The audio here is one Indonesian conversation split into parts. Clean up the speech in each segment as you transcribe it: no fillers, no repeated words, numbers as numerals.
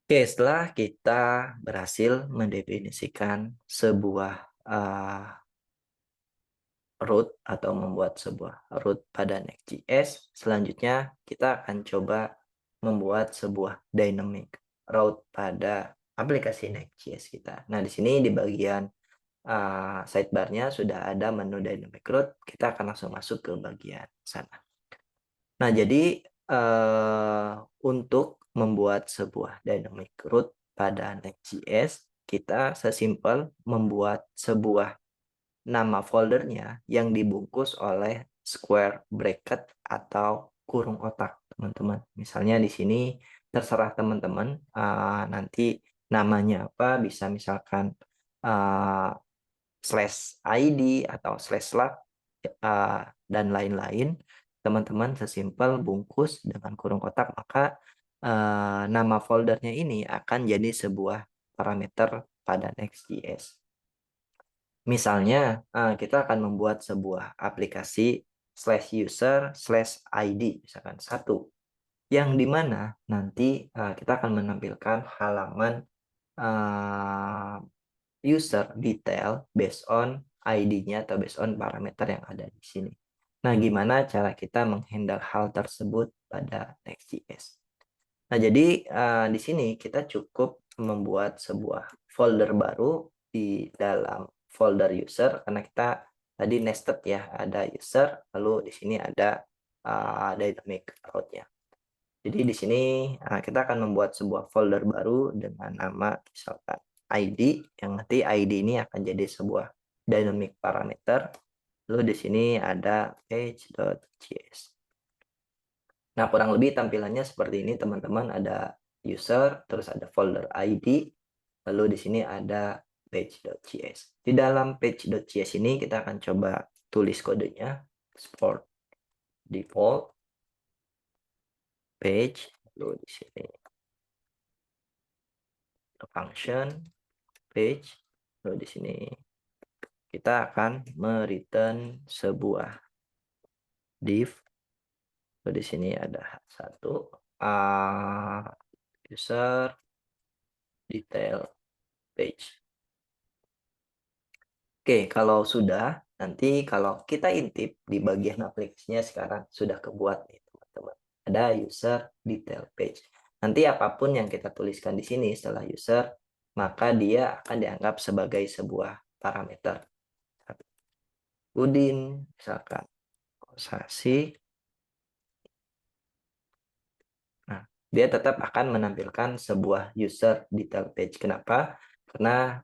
Oke, setelah kita berhasil mendefinisikan sebuah root atau membuat sebuah root pada Next.js, selanjutnya kita akan coba membuat sebuah dynamic route pada aplikasi Next.js kita. Nah, di sini di bagian sidebar-nya sudah ada menu dynamic route, kita akan langsung masuk ke bagian sana. Nah, jadi untuk membuat sebuah dynamic route pada Next.js, kita sesimpel membuat sebuah nama foldernya yang dibungkus oleh square bracket atau kurung otak, teman-teman. Misalnya di sini terserah teman-teman nanti namanya apa, bisa misalkan eee, /id atau /lab dan lain-lain. Teman-teman sesimpel bungkus dengan kurung kotak, maka nama foldernya ini akan jadi sebuah parameter pada Next.js. Misalnya, kita akan membuat sebuah aplikasi /user/id misalkan satu, yang di mana nanti kita akan menampilkan halaman user detail based on ID-nya atau based on parameter yang ada di sini. Nah, gimana cara kita menghandle hal tersebut pada Next.js? Nah, jadi di sini kita cukup membuat sebuah folder baru di dalam folder user karena kita tadi nested ya, ada user, lalu di sini ada dynamic route-nya. Jadi di sini kita akan membuat sebuah folder baru dengan nama misalkan ID, yang nanti ID ini akan jadi sebuah dynamic parameter. Lalu di sini ada page.js. Nah, kurang lebih tampilannya seperti ini, teman-teman. Ada user, terus ada folder ID, lalu di sini ada page.js. Di dalam page.js ini kita akan coba tulis kodenya, export default page, lalu di sini function page, lalu di sini kita akan return sebuah div. Lalu di sini ada satu user detail page. Oke, kalau sudah, nanti kalau kita intip di bagian aplikasinya sekarang sudah kebuat nih, teman-teman. Ada user detail page. Nanti apapun yang kita tuliskan di sini setelah user, maka dia akan dianggap sebagai sebuah parameter. Udin, misalkan, Sasi. Nah, dia tetap akan menampilkan sebuah user detail page. Kenapa? Karena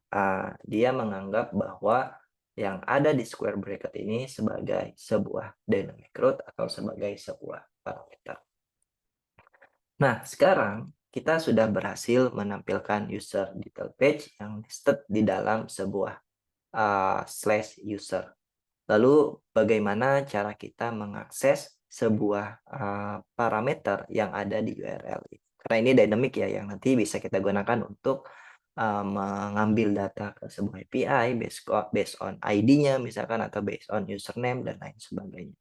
dia menganggap bahwa yang ada di square bracket ini sebagai sebuah dynamic route atau sebagai sebuah parameter. Nah, sekarang kita sudah berhasil menampilkan user detail page yang listed di dalam sebuah /user. Lalu bagaimana cara kita mengakses sebuah parameter yang ada di URL ini? Karena ini dynamic ya, yang nanti bisa kita gunakan untuk mengambil data ke sebuah API based on ID-nya misalkan atau based on username dan lain sebagainya.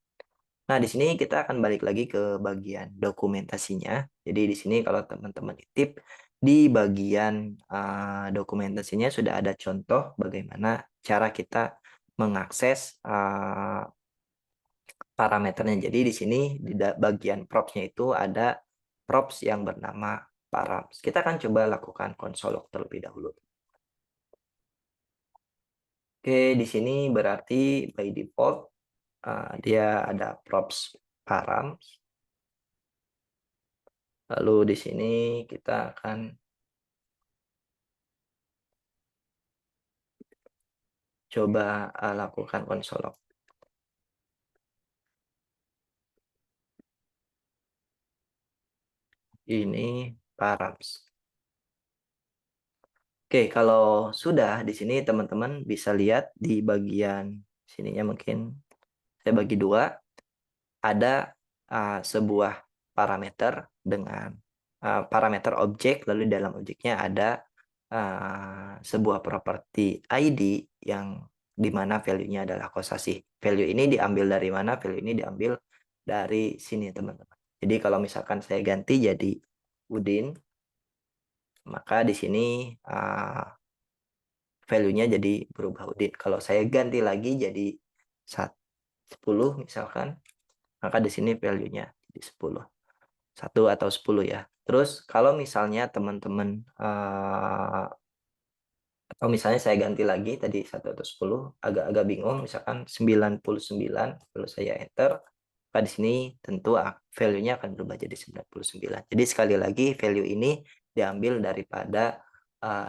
Nah, di sini kita akan balik lagi ke bagian dokumentasinya. Jadi di sini kalau teman-teman titip di bagian dokumentasinya sudah ada contoh bagaimana cara kita mengakses parameternya. Jadi di sini di bagian props-nya itu ada props yang bernama params. Kita akan coba lakukan console log terlebih dahulu. Oke, di sini berarti by default dia ada props params. Lalu di sini kita akan coba lakukan console log. Ini params. Oke, kalau sudah di sini teman-teman bisa lihat di bagian sininya mungkin saya bagi dua. Ada sebuah parameter dengan parameter objek, lalu di dalam objeknya ada sebuah properti ID yang dimana value-nya adalah kosasih. Value ini diambil dari mana? Value ini diambil dari sini, teman-teman. Jadi kalau misalkan saya ganti jadi Udin, maka di sini value-nya jadi berubah Udin. Kalau saya ganti lagi jadi 10 misalkan, maka di sini value-nya jadi 10. 1 atau 10 ya. Terus kalau misalnya teman-teman atau misalnya saya ganti lagi tadi 1 atau 10, agak-agak bingung, misalkan 99, lalu saya enter, maka di sini tentu value-nya akan berubah jadi 99. Jadi sekali lagi value ini diambil daripada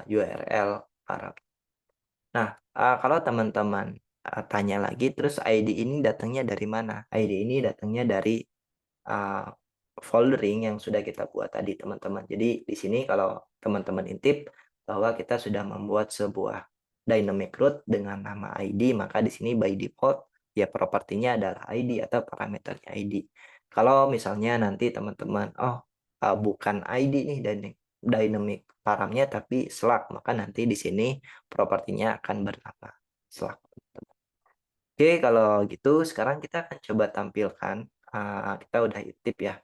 URL para. Nah, kalau teman-teman tanya lagi, terus ID ini datangnya dari mana? ID ini datangnya dari uh, foldering yang sudah kita buat tadi, teman-teman. Jadi di sini kalau teman-teman intip bahwa kita sudah membuat sebuah dynamic root dengan nama ID, maka di sini by default ya propertinya adalah ID atau parameternya ID. Kalau misalnya nanti teman-teman, bukan ID nih dynamic paramnya tapi slug, maka nanti di sini propertinya akan bernama slug. Oke, kalau gitu sekarang kita akan coba tampilkan, kita udah intip ya,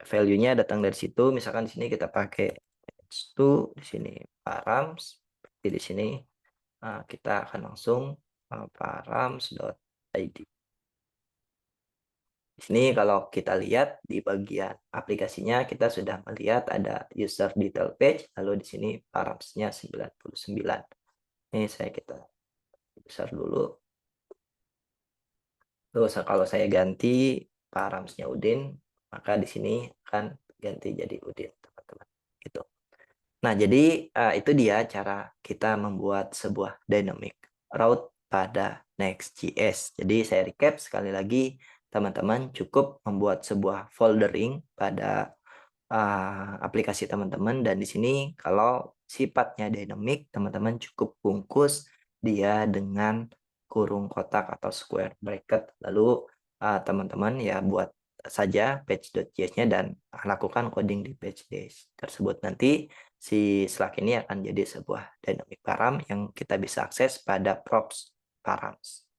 value-nya datang dari situ. Misalkan di sini kita pakai h2, di sini params, di sini kita akan langsung params.id. Di sini kalau kita lihat di bagian aplikasinya, kita sudah melihat ada user detail page, lalu di sini params-nya 99. Ini kita besar dulu. Terus kalau saya ganti params-nya Udin, maka di sini akan ganti jadi Udin, teman-teman. Gitu. Nah, jadi itu dia cara kita membuat sebuah dynamic route pada Next.js. Jadi saya recap sekali lagi, teman-teman cukup membuat sebuah foldering pada aplikasi teman-teman, dan di sini kalau sifatnya dynamic, teman-teman cukup bungkus dia dengan kurung kotak atau square bracket, lalu teman-teman ya buat saja page.js-nya dan lakukan coding di page.js tersebut. Nanti si Slack ini akan jadi sebuah dynamic param yang kita bisa akses pada props params.